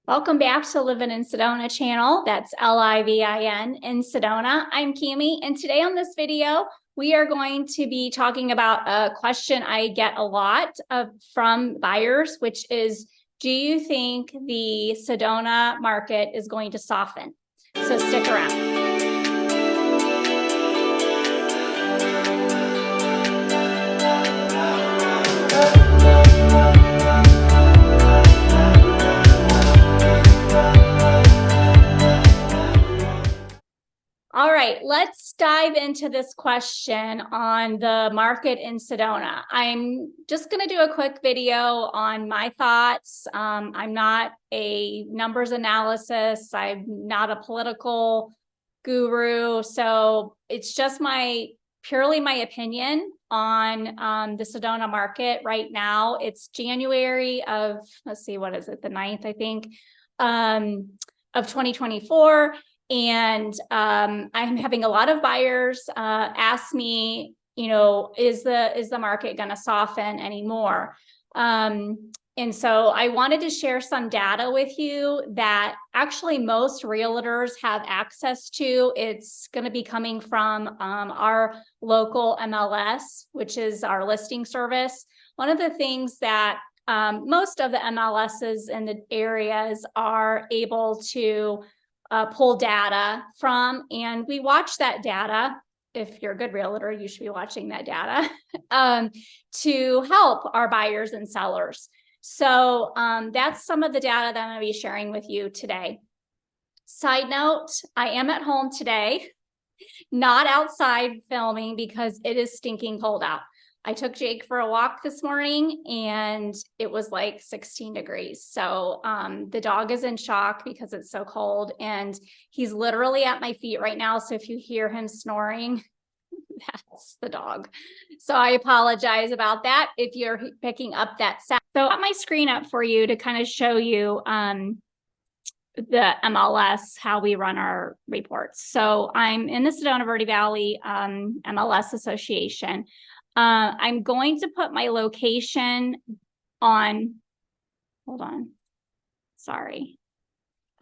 Welcome back to Living in Sedona channel. That's Livin in Sedona. I'm Cami, and today on this video, we are going to be talking about a question I get a lot from buyers, which is, do you think the Sedona market is going to soften? So stick around. All right, let's dive into this question on the market in Sedona. I'm just going to do a quick video on my thoughts. I'm not a numbers analysis. I'm not a political guru. So it's just purely my opinion on the Sedona market right now. It's January of, let's see, what is it? The 9th, I think, of 2024. And I'm having a lot of buyers ask me, is the market going to soften anymore? And so I wanted to share some data with you that actually most realtors have access to. It's going to be coming from our local MLS, which is our listing service. One of the things that most of the MLSs in the areas are able to pull data from, and we watch that data. If you're a good realtor, you should be watching that data to help our buyers and sellers. So that's some of the data that I'm going to be sharing with you today. Side note, I am at home today, not outside filming because it is stinking cold out. I took Jake for a walk this morning and it was like 16 degrees. So the dog is in shock because it's so cold and he's literally at my feet right now. So if you hear him snoring, that's the dog. So I apologize about that if you're picking up that sound. So I got my screen up for you to kind of show you the MLS, how we run our reports. So I'm in the Sedona Verde Valley MLS Association. I'm going to put my location on, hold on, sorry.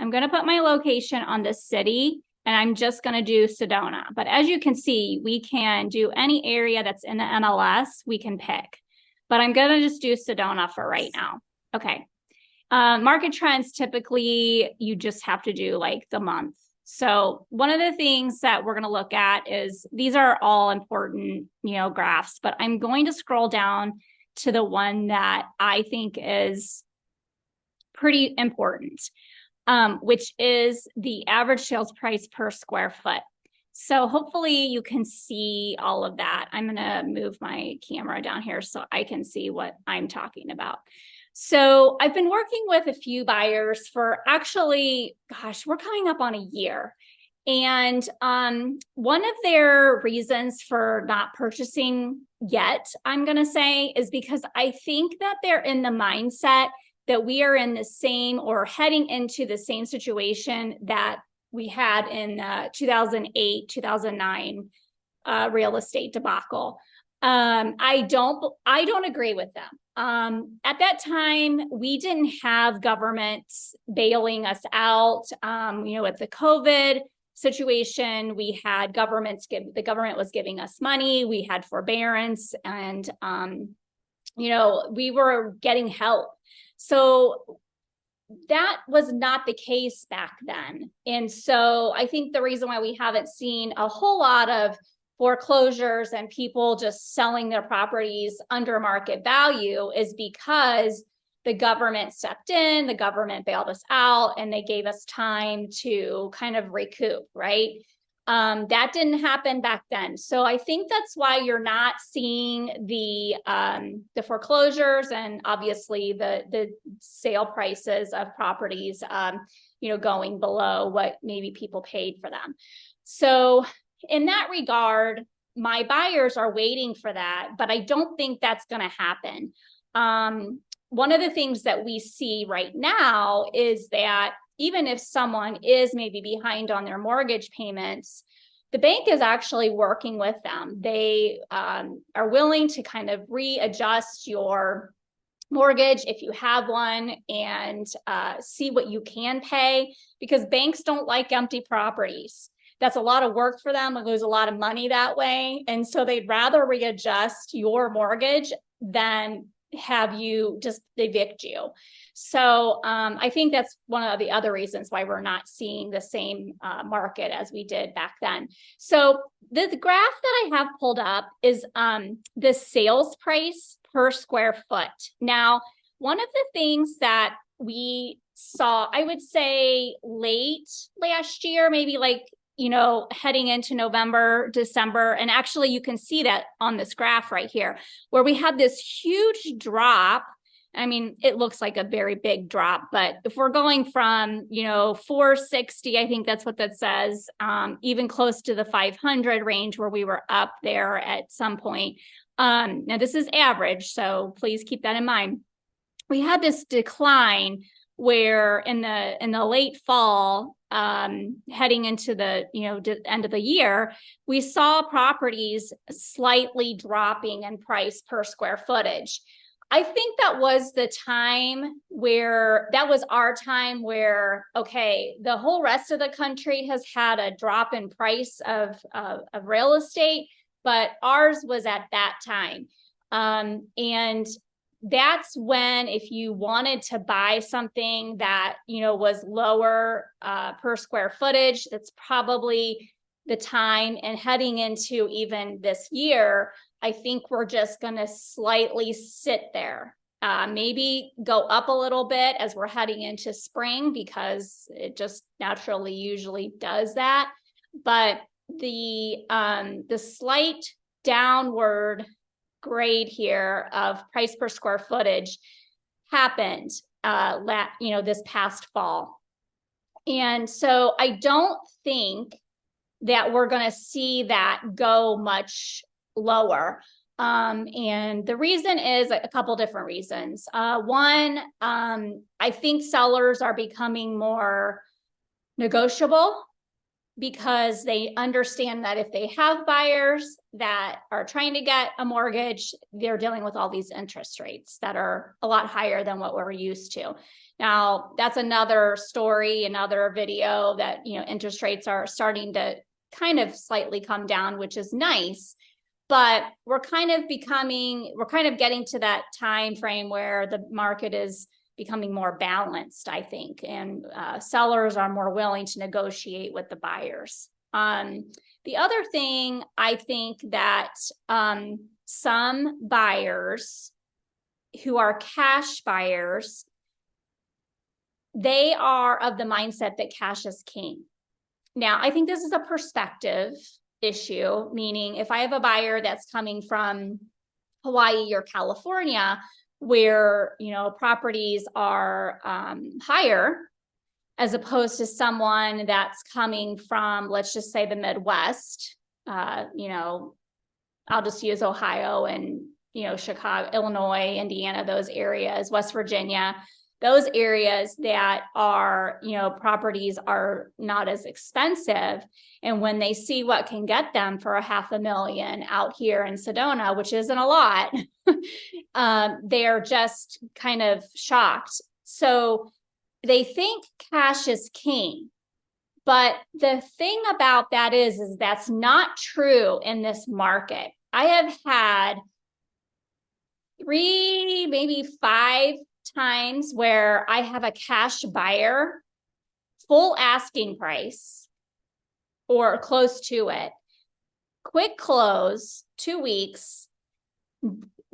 I'm going to put my location on the city and I'm just going to do Sedona. But as you can see, we can do any area that's in the MLS, we can pick. But I'm going to just do Sedona for right now. Okay. Market trends, typically, you just have to do like the month. So one of the things that we're going to look at is, these are all important, graphs, but I'm going to scroll down to the one that I think is pretty important, which is the average sales price per square foot. So hopefully you can see all of that. I'm going to move my camera down here so I can see what I'm talking about. So I've been working with a few buyers for actually, gosh, we're coming up on a year. And one of their reasons for not purchasing yet, I'm going to say, is because I think that they're in the mindset that we are in the same or heading into the same situation that we had in 2008, 2009 real estate debacle. I don't agree with them. At that time, we didn't have governments bailing us out. With the COVID situation, we had the government was giving us money. We had forbearance and, we were getting help. So that was not the case back then. And so I think the reason why we haven't seen a whole lot of foreclosures and people just selling their properties under market value is because the government stepped in, the government bailed us out, and they gave us time to kind of recoup, right? That didn't happen back then. So I think that's why you're not seeing the foreclosures and obviously the sale prices of properties, going below what maybe people paid for them. So in that regard, my buyers are waiting for that, but I don't think that's going to happen. One of the things that we see right now is that even if someone is maybe behind on their mortgage payments, the bank is actually working with them. They are willing to kind of readjust your mortgage if you have one, and see what you can pay, because banks don't like empty properties. That's a lot of work for them. It lose a lot of money that way. And so they'd rather readjust your mortgage than have you just evict you. So I think that's one of the other reasons why we're not seeing the same market as we did back then. So the graph that I have pulled up is the sales price per square foot. Now, one of the things that we saw, I would say late last year, maybe like, heading into November, December, and actually you can see that on this graph right here, where we had this huge drop. I mean, it looks like a very big drop, but if we're going from, 460, I think that's what that says, even close to the 500 range where we were up there at some point. Now this is average, so please keep that in mind. We had this decline where in the late fall, heading into the end of the year, we saw properties slightly dropping in price per square footage. I think that was the time where, that was our time where, okay, the whole rest of the country has had a drop in price of real estate, but ours was at that time. And that's when, if you wanted to buy something that, was lower per square footage, that's probably the time. And heading into even this year, I think we're just going to slightly sit there, maybe go up a little bit as we're heading into spring, because it just naturally usually does that. But the slight downward grade here of price per square footage happened this past fall. And so I don't think that we're going to see that go much lower. And the reason is a couple different reasons. One, I think sellers are becoming more negotiable, because they understand that if they have buyers that are trying to get a mortgage, they're dealing with all these interest rates that are a lot higher than what we're used to. Now, that's another story, another video, that, interest rates are starting to kind of slightly come down, which is nice. But we're kind of getting to that time frame where the market is becoming more balanced, I think, and sellers are more willing to negotiate with the buyers. The other thing, I think that some buyers who are cash buyers, they are of the mindset that cash is king. Now, I think this is a perspective issue, meaning if I have a buyer that's coming from Hawaii or California, where, properties are higher, as opposed to someone that's coming from, let's just say, the Midwest, I'll just use Ohio and, Chicago, Illinois, Indiana, those areas, West Virginia, those areas that are, properties are not as expensive. And when they see what can get them for $500,000 out here in Sedona, which isn't a lot, they're just kind of shocked. So they think cash is king. But the thing about that is that's not true in this market. I have had 3, maybe 5 times where I have a cash buyer, full asking price or close to it, quick close, 2 weeks,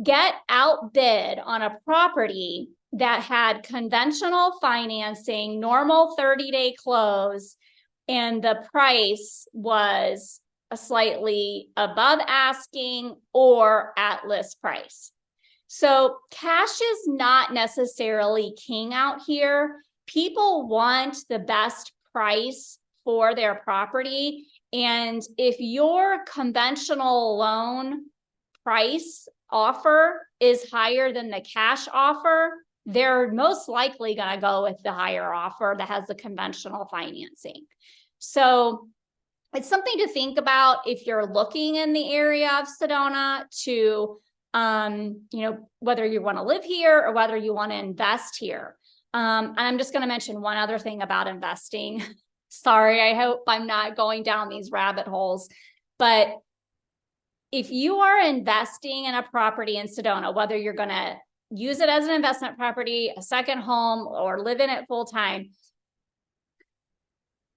get outbid on a property that had conventional financing, normal 30-day close, and the price was a slightly above asking or at list price. So cash is not necessarily king out here. People want the best price for their property. And if your conventional loan price offer is higher than the cash offer, they're most likely going to go with the higher offer that has the conventional financing. So it's something to think about if you're looking in the area of Sedona to whether you want to live here or whether you want to invest here. And I'm just going to mention one other thing about investing. Sorry, I hope I'm not going down these rabbit holes, but if you are investing in a property in Sedona, whether you're going to use it as an investment property, a second home, or live in it full time,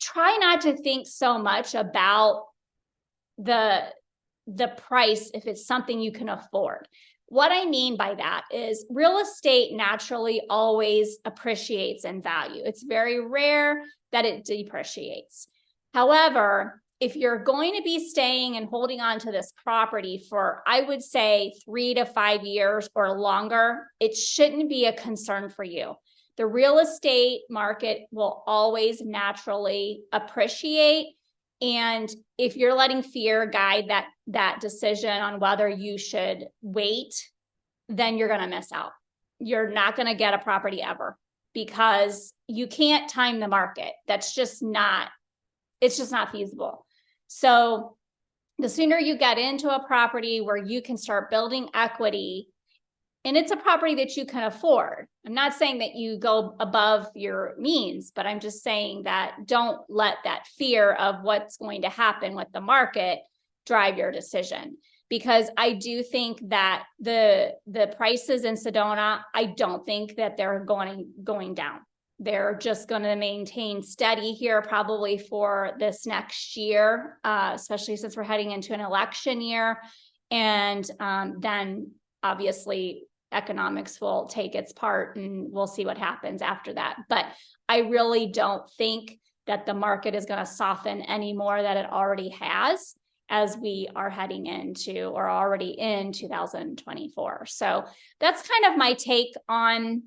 try not to think so much about the price if it's something you can afford. What I mean by that is real estate naturally always appreciates in value. It's very rare that it depreciates. However, if you're going to be staying and holding on to this property for, I would say, 3 to 5 years or longer, it shouldn't be a concern for you. The real estate market will always naturally appreciate. And if you're letting fear guide that decision on whether you should wait, then you're going to miss out. You're not going to get a property ever because you can't time the market. It's just not feasible. So the sooner you get into a property where you can start building equity, and it's a property that you can afford. I'm not saying that you go above your means, but I'm just saying that don't let that fear of what's going to happen with the market drive your decision. Because I do think that the prices in Sedona, I don't think that they're going down. They're just going to maintain steady here probably for this next year, especially since we're heading into an election year. And then obviously economics will take its part and we'll see what happens after that. But I really don't think that the market is going to soften any more than it already has as we are heading into or already in 2024. So that's kind of my take on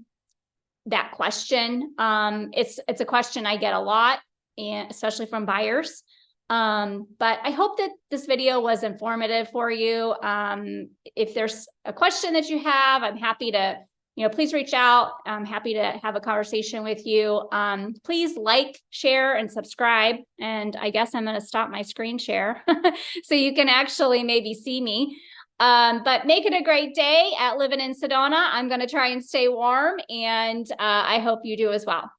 that question. It's a question I get a lot, and especially from buyers. But I hope that this video was informative for you. If there's a question that you have, I'm happy to, please reach out. I'm happy to have a conversation with you. Please like, share, and subscribe. And I guess I'm going to stop my screen share so you can actually maybe see me. But make it a great day at living in Sedona. I'm going to try and stay warm, and I hope you do as well.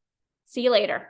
See you later.